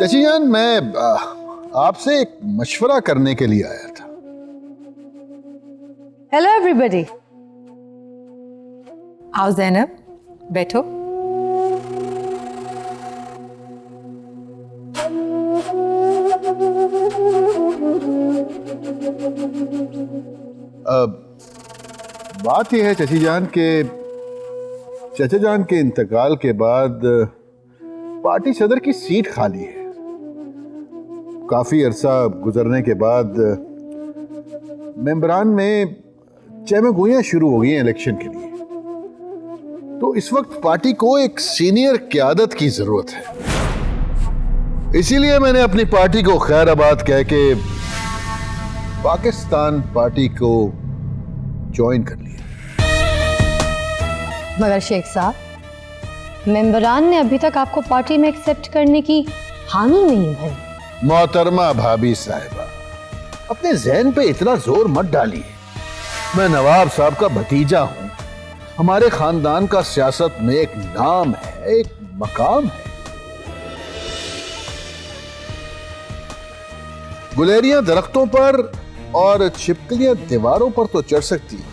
चाची जान, मैं आपसे एक मशवरा करने के लिए आया था। Hello everybody. आओ ज़ैनब, बैठो। बात यह है चाची जान के चाचा जान के इंतकाल के बाद पार्टी सदर की सीट खाली है। काफी अरसा गुजरने के बाद मेंबरान में चहमगोइयां शुरू हो गई हैं इलेक्शन के लिए। तो इस वक्त पार्टी को एक सीनियर क़यादत की जरूरत है। इसीलिए मैंने अपनी पार्टी को खैराबाद कह के पाकिस्तान पार्टी को ज्वाइन कर लिया। मगर शेख साहब, मेंबरान ने अभी तक आपको पार्टी में एक्सेप्ट करने की हामी नहीं भरी। मोहतरमा भाभी साहिबा, अपने जहन पे इतना जोर मत डालिए। मैं नवाब साहब का भतीजा हूं। हमारे खानदान का सियासत में एक नाम है, एक मकाम है। गुलेरियां दरख्तों पर और छिपकलियां दीवारों पर तो चढ़ सकती हैं,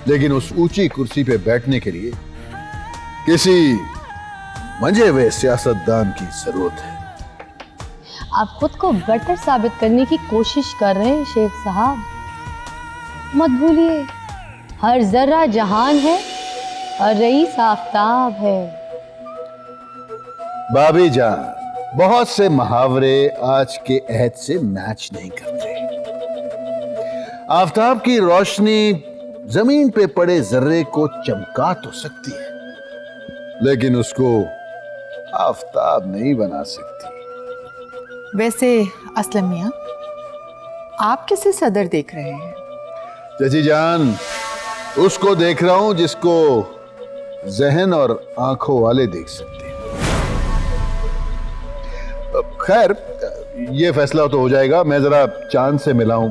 लेकिन उस ऊंची कुर्सी पे बैठने के लिए किसी मंजे हुए सियासतदान की जरूरत है। आप खुद को बेटर साबित करने की कोशिश कर रहे हैं शेख साहब। मत भूलिए, हर जर्रा जहान है और रईस आफताब है। भाभी जान, बहुत से मुहावरे आज के अहद से मैच नहीं करते। आफताब की रोशनी जमीन पे पड़े जर्रे को चमका तो सकती है, लेकिन उसको आफताब नहीं बना सकती। वैसे असलम मियां, आप किसे सदर देख रहे हैं? चाची जान, उसको देख रहा हूं जिसको जहन और आंखों वाले देख सकते हैं। खैर, ये फैसला तो हो जाएगा। मैं जरा चांद से मिला हूं,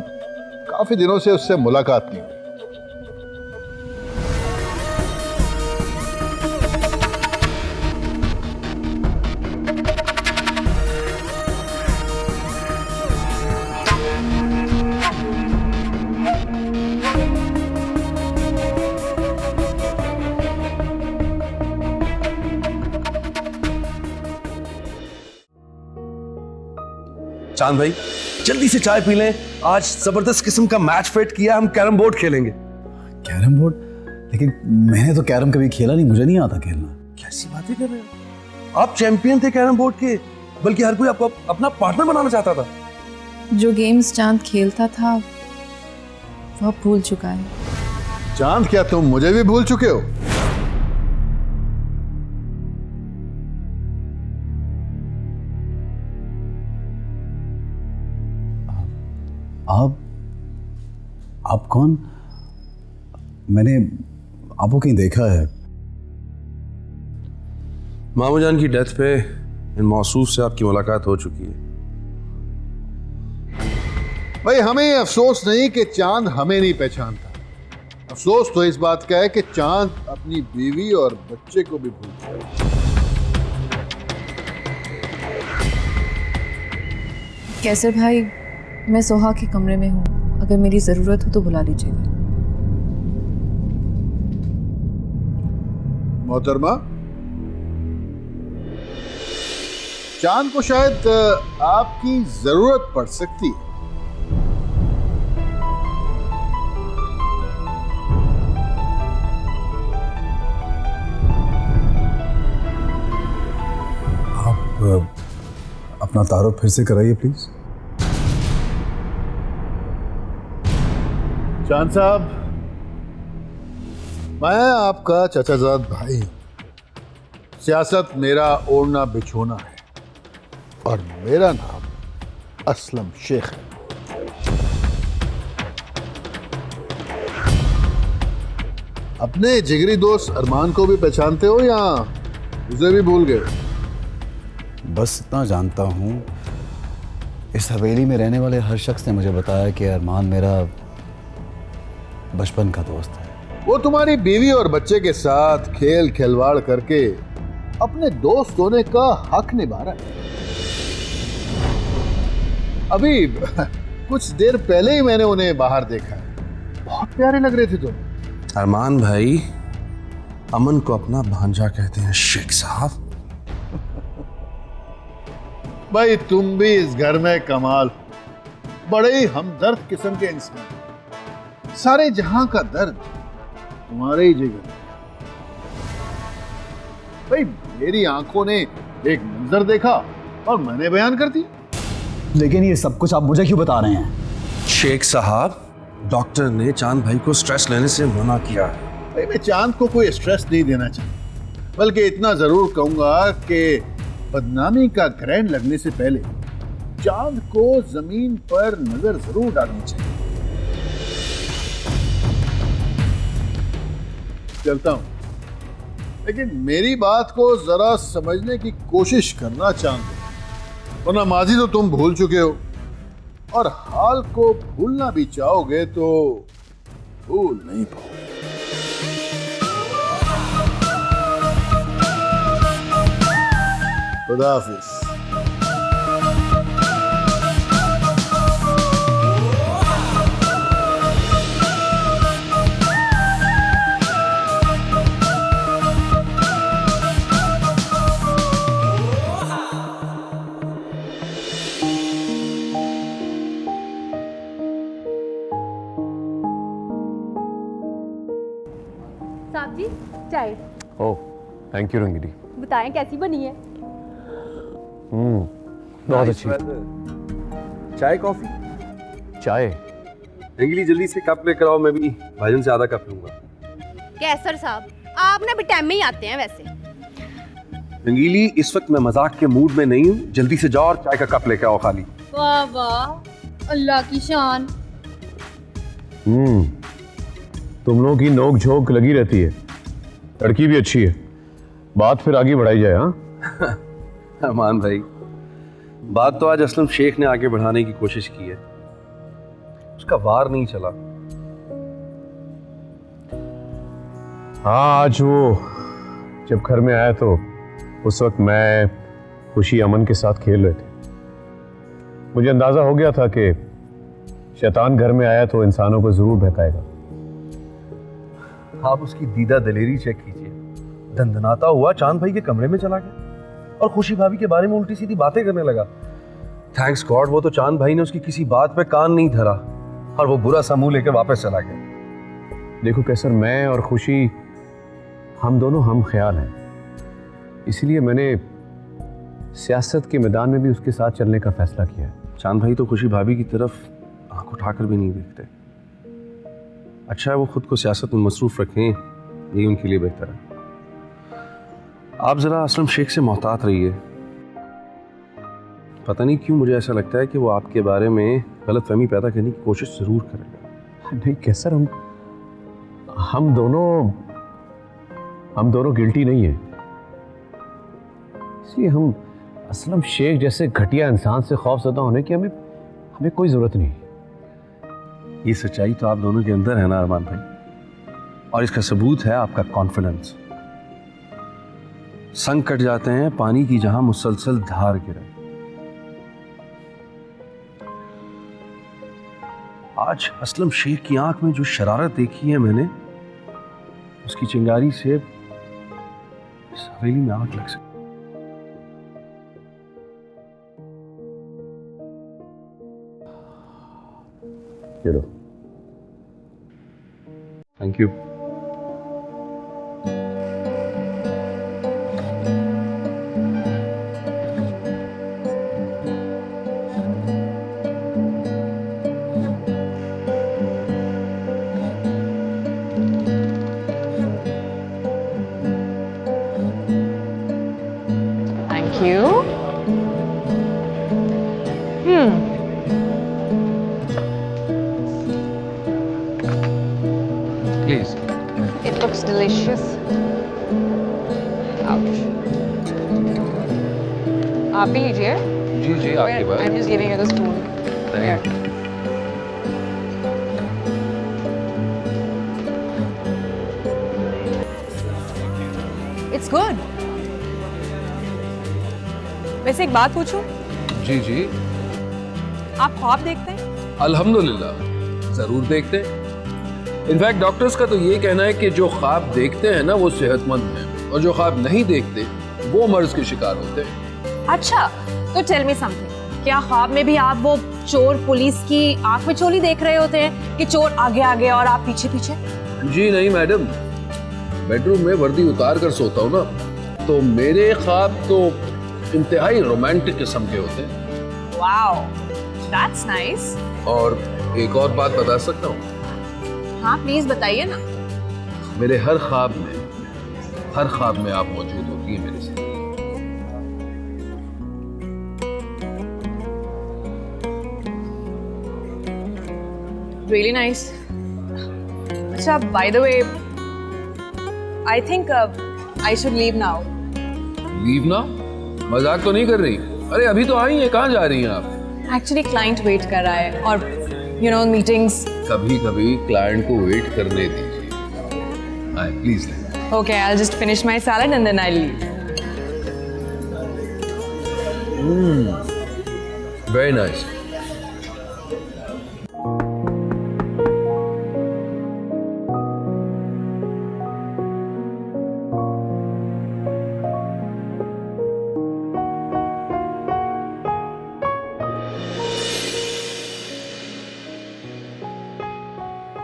काफी दिनों से उससे मुलाकात नहीं हुई। चांद भाई, जल्दी से चाय पी लें। आज जबरदस्त किस्म का मैच फिट किया, हम कैरम बोर्ड खेलेंगे। Carrom board? लेकिन मैंने तो कैरम कभी खेला नहीं, मुझे नहीं आता खेलना। कैसी बातें कर रहे हो? आप चैंपियन थे कैरम बोर्ड के, बल्कि हर कोई आपको अपना पार्टनर बनाना चाहता था। जो गेम्स चांद खेलता था वो अब भूल चुका है। चांद, क्या तुम मुझे भी भूल चुके हो? आप कौन? मैंने आपको कहीं देखा है। मामू जान की डेथ पे इन मौसूफ से आपकी मुलाकात हो चुकी है। भाई, हमें अफसोस नहीं कि चांद हमें नहीं पहचानता। अफसोस तो इस बात का है कि चांद अपनी बीवी और बच्चे को भी भूल गया। कैसे भाई, मैं सोहा के कमरे में हूँ, अगर मेरी जरूरत हो तो बुला लीजिएगा। मोहतरमा, चांद को शायद आपकी जरूरत पड़ सकती है। आप अपना तारुफ फिर से कराइए प्लीज। चांद साहब, मैं आपका चचाजाद भाई हूं। सियासत मेरा ओढ़ना बिछोना है और मेरा नाम असलम शेख है। अपने जिगरी दोस्त अरमान को भी पहचानते हो या उसे भी भूल गए? बस इतना जानता हूँ, इस हवेली में रहने वाले हर शख्स ने मुझे बताया कि अरमान मेरा बचपन का दोस्त है। वो तुम्हारी बीवी और बच्चे के साथ खेल खिलवाड़ करके अपने दोस्त होने का हक निभा रहा है। अभी कुछ देर पहले ही मैंने उन्हें बाहर देखा है, बहुत प्यारे लग रहे थे तुम। अरमान भाई, अमन को अपना भांजा कहते हैं शेख साहब। भाई तुम भी इस घर में कमाल हो, बड़े ही हमदर्द किस्म के इंसान। सारे जहां का दर्द तुम्हारे ही जिगर में। भाई मेरी आंखों ने एक मंजर देखा और मैंने बयान कर दी। लेकिन ये सब कुछ आप मुझे क्यों बता रहे हैं? शेख साहब, डॉक्टर ने चांद भाई को स्ट्रेस लेने से मना किया है। भाई मैं चांद को कोई स्ट्रेस नहीं देना चाहता, बल्कि इतना जरूर कहूंगा कि बदनामी का ग्रहण लगने से पहले चांद को जमीन पर नजर जरूर डालनी चाहिए। चलता हूं, लेकिन मेरी बात को जरा समझने की कोशिश करना चांद, वरना माजी तो तुम भूल चुके हो और हाल को भूलना भी चाहोगे तो भूल नहीं पाओगे। खुदा हाफिज। साहब जी, चाय ओह थैंक यू रंगीली। बताएं कैसी बनी है? बहुत अच्छी। चाय कॉफी? चाय? रंगीली जल्दी से कप लेकर आओ, मैं भी भाईजान से आधा कप लूंगा। कैसर साहब, आप ना भी टाइम में ही आते हैं वैसे। रंगीली, इस वक्त मैं मजाक के मूड में नहीं हूँ, जल्दी से जाओ और चाय का कप लेकर आओ खाली। वाह वाह, अल्लाह की शान। तुम लोगों की नोक झोंक लगी रहती है, लड़की भी अच्छी है, बात फिर आगे बढ़ाई जाए। हाँ अरमान भाई, बात तो आज असलम शेख ने आगे बढ़ाने की कोशिश की है, उसका वार नहीं चला। हाँ, आज वो जब घर में आया तो उस वक्त मैं खुशी अमन के साथ खेल रहे थे। मुझे अंदाजा हो गया था कि शैतान घर में आया तो इंसानों को जरूर बहकाएगा। आप उसकी दीदा दलेरी चेक कीजिए, दंदनाता हुआ चांद भाई के कमरे में चला गया और खुशी भाभी के बारे में उल्टी सीधी बातें करने लगा। थैंक्स गॉड, वो तो चांद भाई ने उसकी किसी बात पे कान नहीं धरा और वो बुरा सा मुंह लेकर वापस चला गया। देखो कैसर, मैं और खुशी हम दोनों हम ख्याल हैं, इसलिए मैंने सियासत के मैदान में भी उसके साथ चलने का फैसला किया है। चांद भाई तो खुशी भाभी की तरफ आंख उठाकर भी नहीं देखते। अच्छा है वो खुद को सियासत में मसरूफ रखें, यही उनके लिए बेहतर है। आप जरा असलम शेख से मोहतात रहिए। पता नहीं क्यों मुझे ऐसा लगता है कि वो आपके बारे में गलतफहमी पैदा करने की कोशिश जरूर करेगा। नहीं कैसर, हम दोनों गिल्टी नहीं है, इसलिए हम असलम शेख जैसे घटिया इंसान से खौफजदा होने की हमें कोई जरूरत नहीं। ये सच्चाई तो आप दोनों के अंदर है ना अरमान भाई, और इसका सबूत है आपका कॉन्फिडेंस। संग कट जाते हैं पानी की जहां मुसलसल धार गिरे। आज असलम शेख की आंख में जो शरारत देखी है मैंने, उसकी चिंगारी से इस हवेली में आग लग सकती। चलो, thank you. Thank you. Please. It looks delicious. Ouch. आप भी लीजिए. जी जी आपकी बात. I'm just giving you the spoon. Thank you. It's good. वैसे एक बात पूछूं? जी जी. आप ख्वाब देखते हैं? अल्हम्दुलिल्लाह जरूर देखते हैं। इनफैक्ट डॉक्टर्स का तो ये कहना है कि जो ख्वाब देखते हैं ना वो सेहतमंद हैं और जो ख्वाब नहीं देखते वो मर्ज के शिकार होते हैं। अच्छा, तो टेल मी समथिंग, क्या ख्वाब में भी आप वो चोर पुलिस की आंख में चोली देख रहे होते हैं कि चोर आगे आगे और आप पीछे पीछे? जी नहीं मैडम, बेडरूम में वर्दी उतार कर सोता हूँ ना, तो मेरे ख्वाब तो इंतहाई रोमांटिक किस्म के होते हैं। Wow, that's nice. और एक और बात बता सकता हूँ? हाँ प्लीज बताइए ना। मेरे हर ख्वाब में आप मौजूद होती है मेरे साथ। Really nice. अच्छा, by the way, I think I should leave now. Leave ना? मजाक तो नहीं कर रही? अरे अभी तो आई हैं, कहाँ जा रही हैं आप? Actually, client wait कर रहा है और meetings. कभी कभी क्लाइंट को वेट करने दीजिए। आए please. Okay, I'll just finish my salad and then I'll leave. Very nice.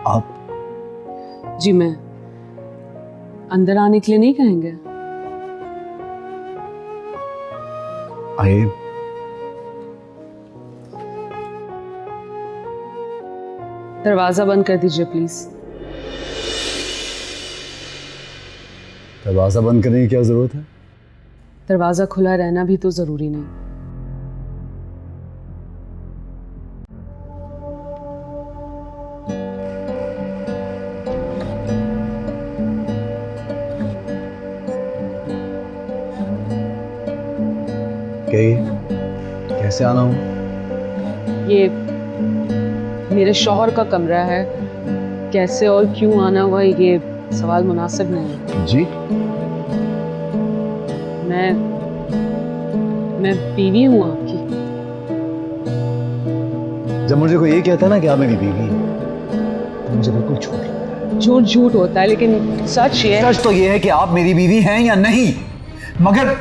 आप जी, मैं अंदर आने के लिए नहीं कहेंगे? आइए। दरवाजा बंद कर दीजिए प्लीज। दरवाजा बंद करने की क्या जरूरत है? दरवाजा खुला रहना भी तो जरूरी नहीं। कैसे आना हो? ये मेरे शौहर का कमरा है, कैसे और क्यों आना हुआ ये सवाल मुनासिब नहीं है। जी? मैं बीवी हूँ आपकी। जब मुझे कोई ये कहता है ना कि आप मेरी बीवी हैं, तो मुझे बिल्कुल झूठ लगता है। झूठ झूठ होता है, लेकिन सच ये है। सच तो ये है कि आप मेरी बीवी हैं या नहीं। मगर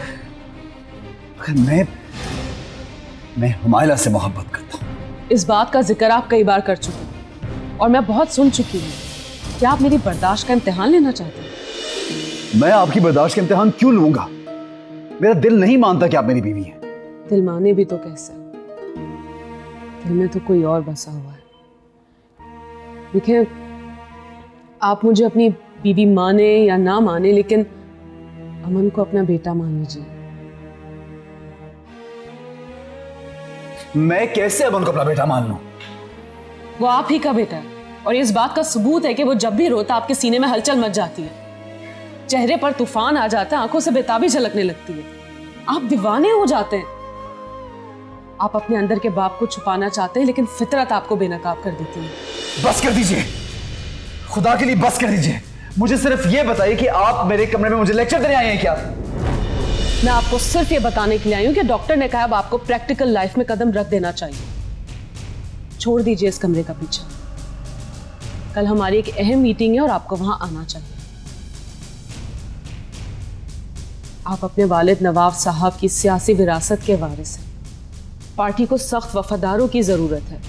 मैं हुमायला से मोहब्बत करता हूँ। इस बात का जिक्र आप कई बार कर चुके हैं और मैं बहुत सुन चुकी हूँ। क्या आप मेरी बर्दाश्त का इम्तिहान लेना चाहते हैं? मैं आपकी बर्दाश्त का इम्तिहान क्यों लूंगा? मेरा दिल नहीं मानता कि आप मेरी बीवी हैं। दिल माने भी तो कैसे? दिल में तो कोई और बसा हुआ है। देखिए, आप मुझे अपनी बीवी माने या ना माने, लेकिन अमन को अपना बेटा मान लीजिए। मैं कैसे अमन को अपना बेटा मान लूं? वो आप ही का बेटा है और इस बात का सबूत है कि वो जब भी रोता आपके सीने में हलचल मच जाती है, चेहरे पर तूफान आ जाता है, आंखों से बेताबी झलकने लगती है, आप दीवाने हो जाते हैं। आप अपने अंदर के बाप को छुपाना चाहते हैं, लेकिन फितरत आपको बेनकाब कर देती है। बस कर दीजिए, खुदा के लिए बस कर दीजिए। मुझे सिर्फ ये बताइए कि आप मेरे कमरे में मुझे लेक्चर देने आए हैं क्या? मैं आपको सिर्फ ये बताने के लिए आई हूं कि डॉक्टर ने कहा अब आपको प्रैक्टिकल लाइफ में कदम रख देना चाहिए। छोड़ दीजिए इस कमरे का पीछा। कल हमारी एक अहम मीटिंग है और आपको वहां आना चाहिए। आप अपने वालिद नवाब साहब की सियासी विरासत के वारिस हैं। पार्टी को सख्त वफादारों की जरूरत है।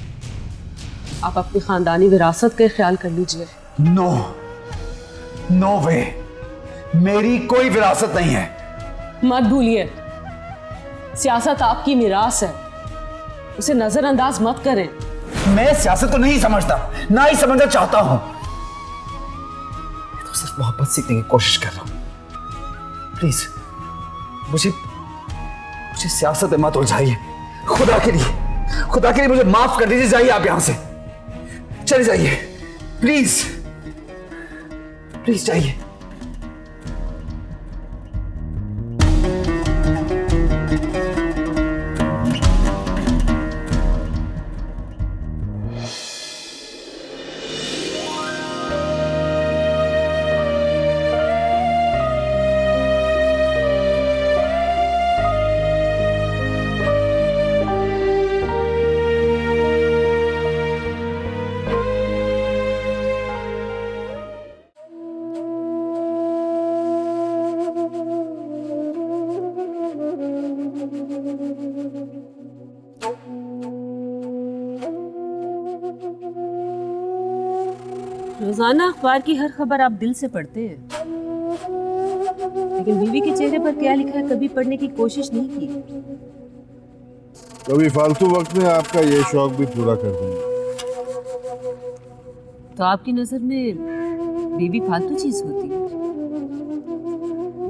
आप अपनी खानदानी विरासत का ख्याल कर लीजिए। नो, नो वे, मेरी कोई विरासत नहीं है। मत भूलिए, सियासत आपकी मिरास है, उसे नजरअंदाज मत करें। मैं सियासत को नहीं समझता, ना ही समझना चाहता हूं। मैं तो सिर्फ मोहब्बत सीखने की कोशिश कर रहा हूं। प्लीज मुझे सियासत में मत उलझाइए। खुदा के लिए मुझे माफ कर दीजिए। जाइए आप यहां से, चले जाइए प्लीज, प्लीज जाइए। रोजाना अखबार की हर खबर आप दिल से पढ़ते हैं, लेकिन बीवी के चेहरे पर क्या लिखा है कभी पढ़ने की कोशिश नहीं की। कभी फालतू वक्त में आपका ये शौक भी पूरा कर देंगे। तो आपकी नजर में बीवी फालतू चीज होती है?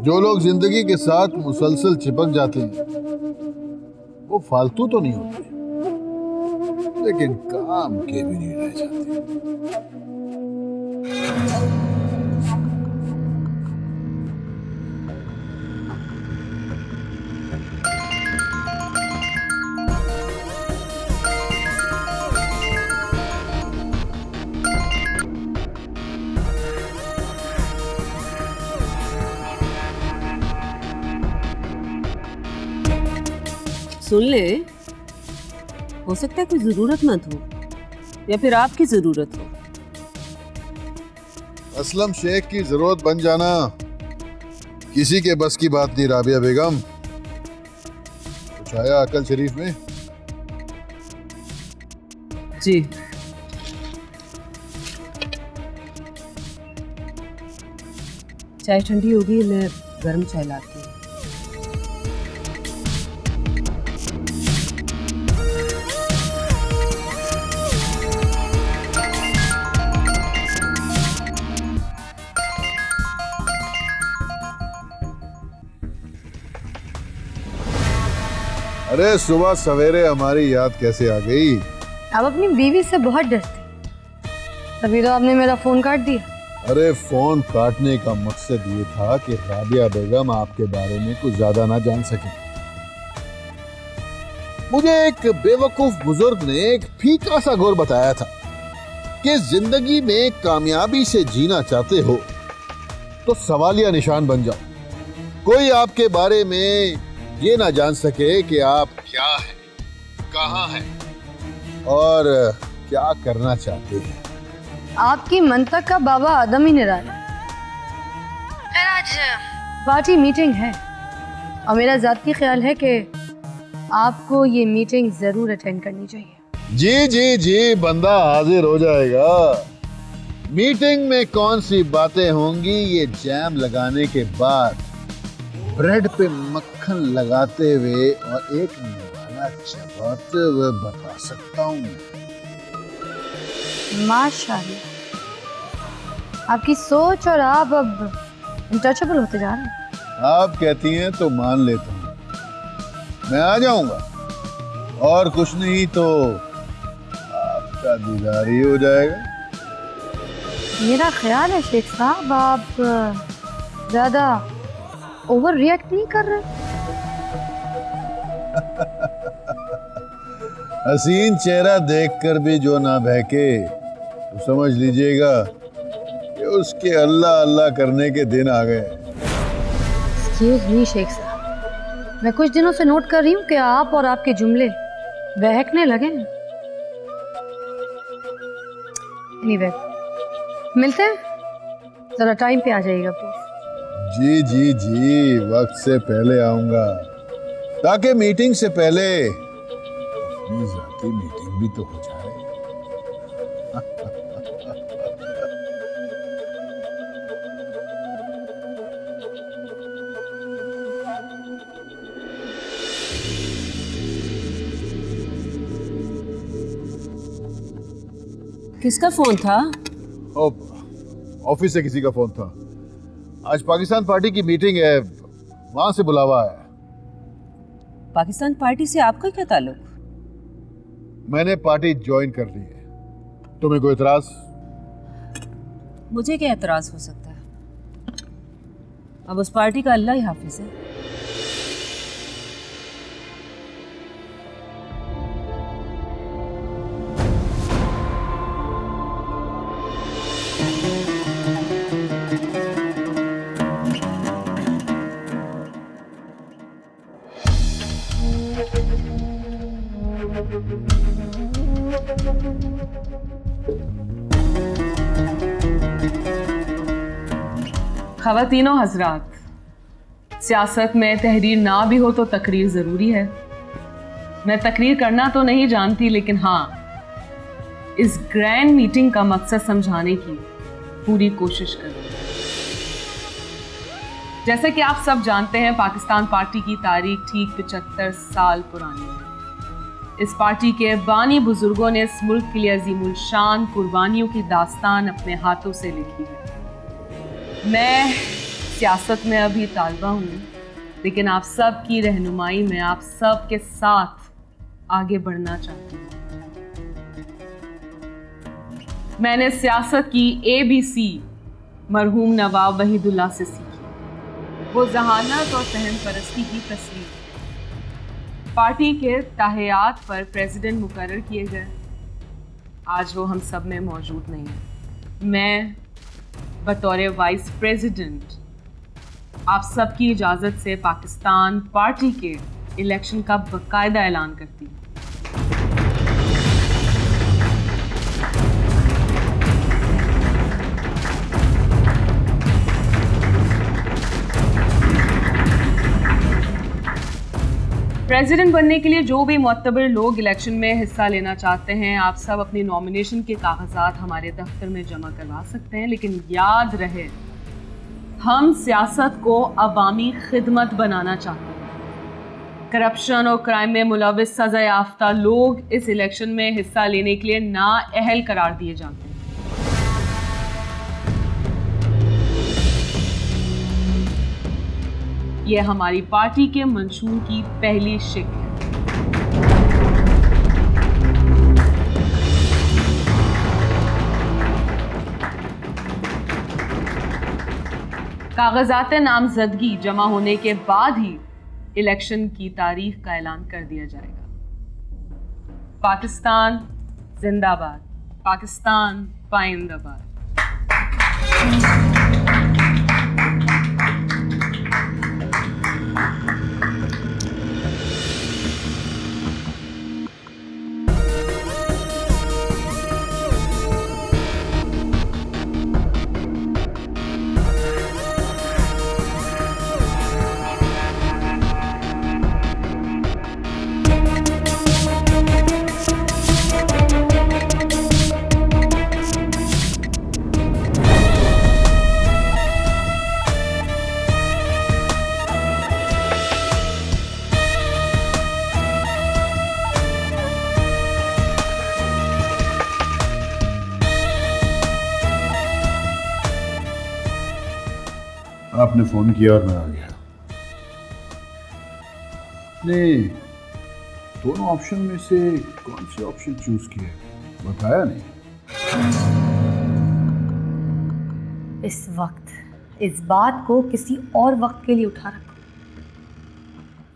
जो लोग जिंदगी के साथ मुसलसल चिपक जाते हैं वो फालतू तो नहीं होते, लेकिन काम के भी नहीं रह जाते। सुन ले, हो सकता है कोई जरूरतमंद हो या फिर आपकी जरूरत हो। असलम शेख की जरूरत बन जाना किसी के बस की बात नहीं राबिया बेगम। कुछ आया अकल शरीफ में? जी, चाय ठंडी होगी, मैं गर्म चाय लाती हूँ। अरे सुबह सवेरे हमारी याद कैसे आ गई? आप अपनी बीवी से बहुत डरते, तभी तो आपने मेरा फोन काट दिया। अरे फोन काटने का मकसद ये था कि राबिया बेगम आपके बारे में कुछ ज्यादा ना जान सके। मुझे एक बेवकूफ बुजुर्ग ने एक फीका सा गुर बताया था कि जिंदगी में कामयाबी से जीना चाहते हो तो सवालिया निशान बन जाओ। कोई आपके बारे में ये ना जान सके कि आप क्या हैं, कहाँ हैं और क्या करना चाहते हैं। आपकी मंतक का बाबा आदम ही निराला। खैर आज पार्टी मीटिंग है और मेरा जाती ख्याल है कि आपको ये मीटिंग जरूर अटेंड करनी चाहिए। जी जी जी, बंदा हाजिर हो जाएगा। मीटिंग में कौन सी बातें होंगी ये जैम लगाने के बाद ब्रेड पे मक्खन लगाते हुए और एक निवाला चबाते हुए बता सकता हूँ। माशाल्लाह, आपकी सोच और आप अब इंटचेबल होते जा रहे हैं। आप कहती हैं तो मान लेता हूँ, मैं आ जाऊंगा और कुछ नहीं तो आपका दीदार ही हो जाएगा। मेरा ख्याल है शेख साहब आप ज्यादा ओवर रिएक्ट नहीं कर रहे। हसीन चेहरा देखकर भी जो ना बहके तो समझ लीजिएगा कि उसके अल्लाह अल्लाह करने के दिन आ गए। एक्सक्यूज मी शेख साहब, मैं कुछ दिनों से नोट कर रही हूँ कि आप और आपके जुमले बहकने लगे हैं। एनीवे, मिलते हैं, जरा टाइम पे आ जाइएगा प्लीज। जी जी जी, वक्त से पहले आऊंगा ताकि मीटिंग से पहले अपनी जाती मीटिंग भी तो हो जाए। किसका फोन था? ऑफिस से किसी का फोन था। आज पाकिस्तान पार्टी की मीटिंग है, वहां से बुलावा है। पाकिस्तान पार्टी से आपका क्या ताल्लुक? मैंने पार्टी ज्वाइन कर ली है। तुम्हें कोई एतराज? मुझे क्या एतराज हो सकता है? अब उस पार्टी का अल्लाह ही हाफिज है। ख़वातीनो हजरात, सियासत में तहरीर ना भी हो तो तकरीर ज़रूरी है। मैं तकरीर करना तो नहीं जानती, लेकिन हाँ, इस ग्रैंड मीटिंग का मकसद समझाने की पूरी कोशिश करूंगी। जैसे कि आप सब जानते हैं, पाकिस्तान पार्टी की तारीख ठीक 75 साल पुरानी है। इस पार्टी के बानी बुजुर्गों ने इस मुल्क के लिए अजीमुल शान कुर्बानियों की दास्तान अपने हाथों से लिखी है। मैं सियासत में अभी तालिबा हूँ, लेकिन आप सब की रहनुमाई में आप सब के साथ आगे बढ़ना चाहती हूँ। मैंने सियासत की ABC मरहूम नवाब वहीदुल्लाह से सीखी। वो जहानत और सहन परस्ती की तस्वीर। पार्टी के ताहियात पर प्रेसिडेंट मुकर्रर किए गए। आज वो हम सब में मौजूद नहीं है। मैं बतौर वाइस प्रेसिडेंट आप सबकी इजाज़त से पाकिस्तान पार्टी के इलेक्शन का बाकायदा ऐलान करती हूँ। प्रेसिडेंट बनने के लिए जो भी मुअत्तबर लोग इलेक्शन में हिस्सा लेना चाहते हैं, आप सब अपनी नॉमिनेशन के कागजात हमारे दफ्तर में जमा करवा सकते हैं। लेकिन याद रहे, हम सियासत को अवामी खिदमत बनाना चाहते हैं। करप्शन और क्राइम में मुलविस सजा याफ्ता लोग इस इलेक्शन में हिस्सा लेने के लिए नाअहल करार दिए जाते हैं। यह हमारी पार्टी के मंशूर की पहली शिक है। कागजात नामजदगी जमा होने के बाद ही इलेक्शन की तारीख का ऐलान कर दिया जाएगा। पाकिस्तान जिंदाबाद, पाकिस्तान पाइंदाबाद। आपने फोन किया और मैं आ गया। नहीं, दोनों ऑप्शन में से कौन से ऑप्शन चूज किए बताया नहीं। इस वक्त इस बात को किसी और वक्त के लिए उठा रखो।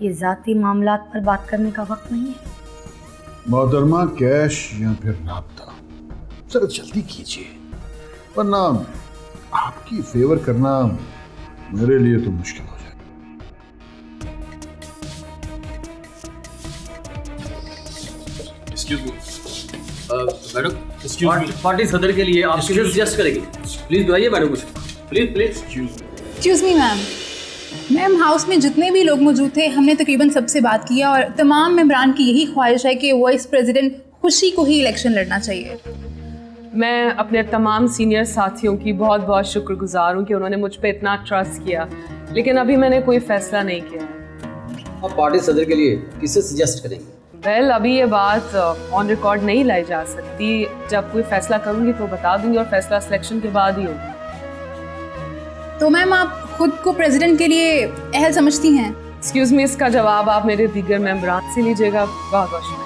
ये जाती मामलात पर बात करने का वक्त नहीं है। मोहतरमा, कैश या फिर नापता, जरा जल्दी कीजिए, वरना आपकी फेवर करना मेरे लिए तो मुश्किल हो जाए। मैडम, पार्टी सदर के लिए आप किसे सजेस्ट करेंगे? प्लीज बताइए मैडम कुछ। Please excuse me ma'am, house में जितने भी लोग मौजूद थे, हमने तकरीबन सबसे बात किया और तमाम मेंबरान की यही ख्वाहिश है कि वाइस प्रेसिडेंट खुशी को ही इलेक्शन लड़ना चाहिए। मैं अपने तमाम सीनियर साथियों की बहुत बहुत शुक्रगुजार हूँ कि उन्होंने मुझ पे इतना ट्रस्ट किया, लेकिन अभी मैंने कोई फैसला नहीं किया है। आप पार्टी सदर के लिए किसे सजेस्ट करेंगे? वेल, अभी ये बात ऑन रिकॉर्ड नहीं लाई जा सकती। जब कोई फैसला करूँगी तो बता दूंगी, और फैसला सिलेक्शन के बाद ही होगा। तो मैम, आप खुद को प्रेसिडेंट के लिए अहल समझती हैं? एक्सक्यूज मी, इसका जवाब आप मेरे दीगर मेंबरान से लीजिएगा। बहुत बहुत शुक्रिया।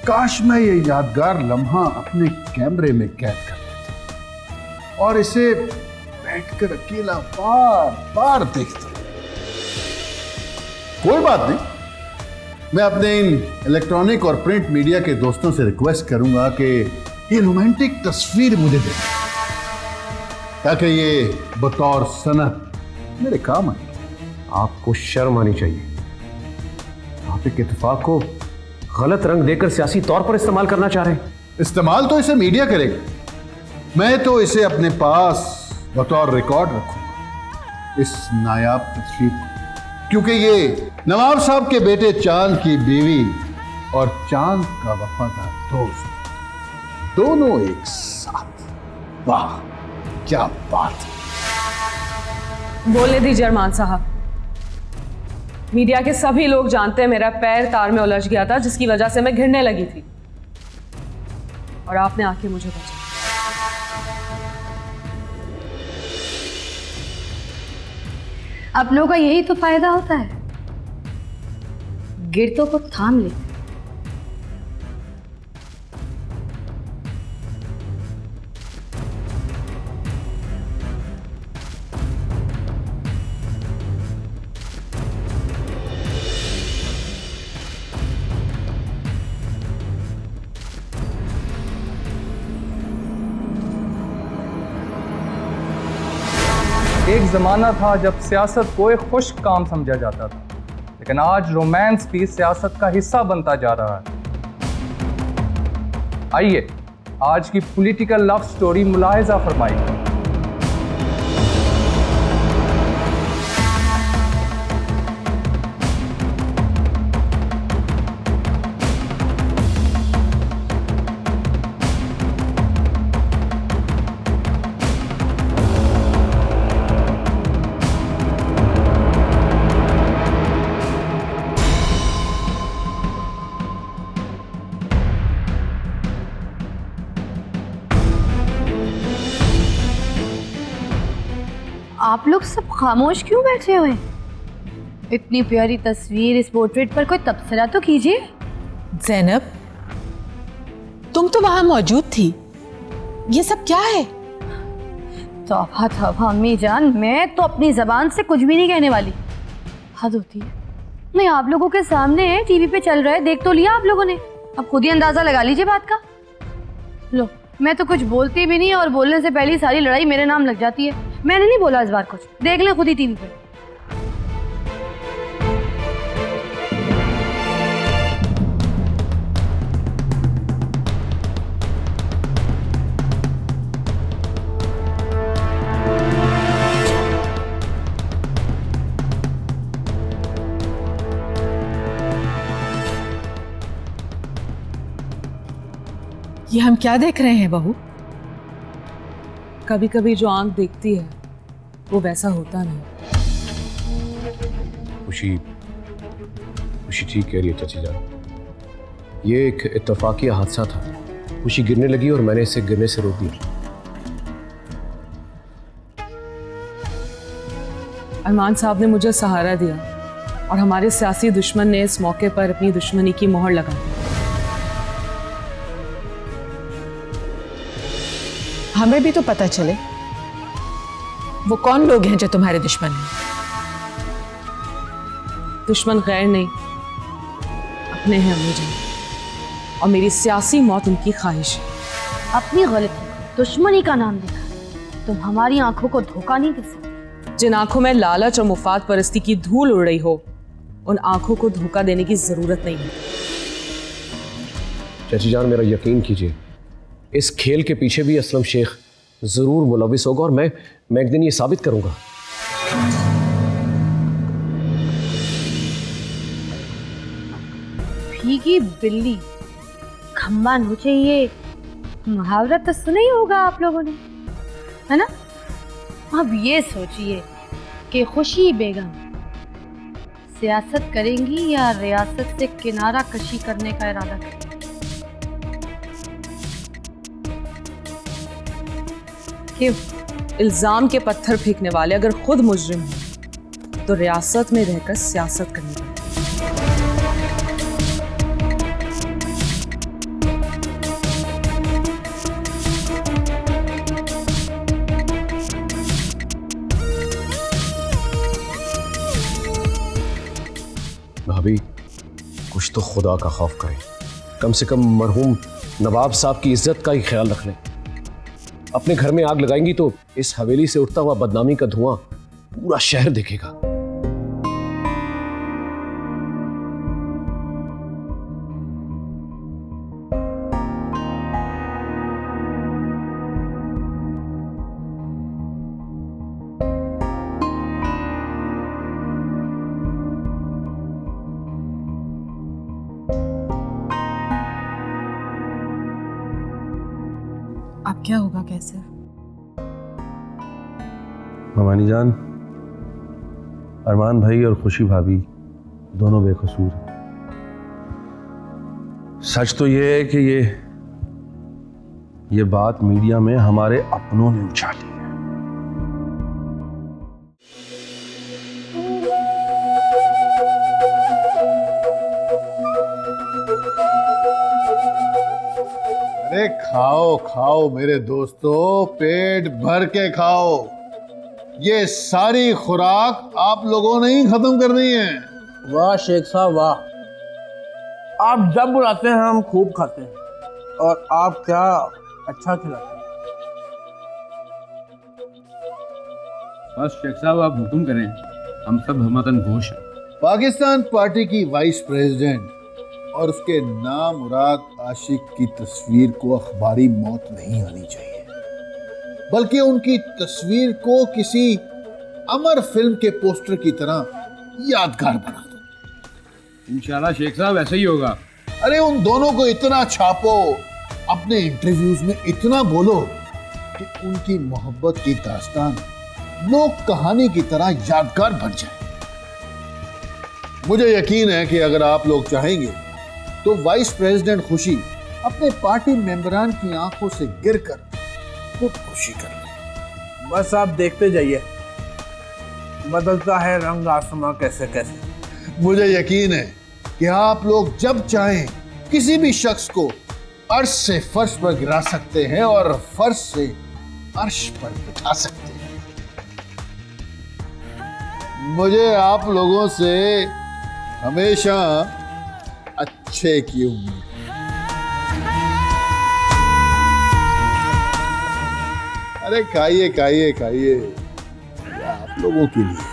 काश मैं ये यादगार लम्हा अपने कैमरे में कैद कर लेता और इसे बैठकर अकेला बार बार देखता। कोई बात नहीं, मैं अपने इन इलेक्ट्रॉनिक और प्रिंट मीडिया के दोस्तों से रिक्वेस्ट करूंगा कि ये रोमांटिक तस्वीर मुझे दें, ताकि ये बतौर सनद मेरे काम आए। आपको शर्म आनी चाहिए। आप एक इत्तेफाक को गलत रंग देकर सियासी तौर पर इस्तेमाल करना चाह रहे हैं। इस्तेमाल तो इसे मीडिया करेगा, मैं तो इसे अपने पास बतौर रिकॉर्ड रखूंगा, इस नायाब तस्वीर को, क्योंकि ये नवाब साहब के बेटे चांद की बीवी और चांद का वफादार दोस्त दोनों एक साथ। वाह क्या बात है। बोलने दीजिए अरमान साहब। मीडिया के सभी लोग जानते हैं मेरा पैर तार में उलझ गया था, जिसकी वजह से मैं गिरने लगी थी और आपने आके मुझे बचाया। आप लोगों का यही तो फायदा होता है, गिरतों को थाम लेते। एक ज़माना था जब सियासत को एक खुश काम समझा जाता था, लेकिन आज रोमांस भी सियासत का हिस्सा बनता जा रहा है। आइए आज की पॉलिटिकल लव स्टोरी मुलाहिजा फरमाइए। आप लोग सब खामोश क्यों बैठे हुए? इतनी प्यारी तस्वीर, इस पोर्ट्रेट पर कोई तबसरा तो कीजिए। ज़ैनब, तुम तो वहां मौजूद थी, ये सब क्या है? तौबा तौबा अम्मी जान, मैं तो अपनी जबान से कुछ भी नहीं कहने वाली। हद होती है। नहीं, आप लोगों के सामने टीवी पे चल रहा है, देख तो लिया आप लोगों ने, अब खुद ही अंदाजा लगा लीजिए बात का। लो, मैं तो कुछ बोलती भी नहीं और बोलने से पहले सारी लड़ाई मेरे नाम लग जाती है। मैंने नहीं बोला इस बार कुछ, देख लें खुद ही टीवी पे। ये हम क्या देख रहे हैं बहू? कभी कभी जो आंख देखती है वो वैसा होता नहीं। खुशी ठीक कह रही है चाची जान, ये एक इत्तफाकी हादसा था। खुशी गिरने लगी और मैंने इसे गिरने से रोक दिया। अरमान साहब ने मुझे सहारा दिया और हमारे सियासी दुश्मन ने इस मौके पर अपनी दुश्मनी की मोहर लगा दी। हमें भी तो पता चले वो कौन लोग हैं जो तुम्हारे दुश्मन हैं। दुश्मन गैर नहीं, अपने हैं अम्मी जान, और मेरी सियासी मौत उनकी ख्वाहिश है। अपनी गलती दुश्मनी का नाम देकर तुम हमारी आंखों को धोखा नहीं दे सकते। जिन आंखों में लालच और मुफाद परस्ती की धूल उड़ रही हो, उन आंखों को धोखा देने की जरूरत नहीं है। चाची जान, मेरा यकीन कीजिए, इस खेल के पीछे भी असलम शेख जरूर मुलविस होगा और मैं एक दिन ये साबित करूंगा। भीगी बिल्ली खम्बा नोचे, ये मुहावरा तो सुना ही होगा आप लोगों ने, है ना? अब ये सोचिए कि खुशी बेगम सियासत करेंगी या रियासत से किनारा कशी करने का इरादा करेंगी। क्यों? इल्जाम के पत्थर फेंकने वाले अगर खुद मुजरिम हैं तो रियासत में रहकर सियासत करनी पड़ेगी। भाभी, कुछ तो खुदा का खौफ करें, कम से कम मरहूम नवाब साहब की इज्जत का ही ख्याल रख लें। अपने घर में आग लगाएंगी तो इस हवेली से उठता हुआ बदनामी का धुआं पूरा शहर देखेगा। अब क्या होगा कैसर? भवानी जान, अरमान भाई और खुशी भाभी दोनों बेकसूर हैं। सच तो ये है कि ये बात मीडिया में हमारे अपनों ने उछाली है। अरे खाओ खाओ मेरे दोस्तों, पेट भर के खाओ। ये सारी खुराक आप लोगों ने ही खत्म करनी है। वाह शेख साहब वाह, आप जब बुलाते हैं हम खूब खाते हैं, और आप क्या अच्छा खिलाते हैं। बस शेख साहब आप हुक्म करें, हम सब हमतन गोश हैं। पाकिस्तान पार्टी की वाइस प्रेसिडेंट और उसके नामुराद आशिक की तस्वीर को अखबारी मौत नहीं आनी चाहिए, बल्कि उनकी तस्वीर को किसी अमर फिल्म के पोस्टर की तरह यादगार बना दो। इंशाल्लाह शेख साहब ऐसा ही होगा। अरे उन दोनों को इतना छापो, अपने इंटरव्यूज में इतना बोलो कि उनकी मोहब्बत की दास्तान लोक कहानी की तरह यादगार बन जाए। मुझे यकीन है कि अगर आप लोग चाहेंगे तो वाइस प्रेसिडेंट खुशी अपने पार्टी मेंबरान की आंखों से गिरकर खुद खुशी कर ले। बस आप देखते जाइए, बदलता है रंग आसमां कैसे कैसे। मुझे यकीन है कि आप लोग जब चाहें किसी भी शख्स को अर्श से फर्श पर गिरा सकते हैं और फर्श से अर्श पर बिठा सकते हैं। मुझे आप लोगों से हमेशा अच्छे की उम्मीद। अरे खाइए खाइए खाइए, आप लोगों के लिए।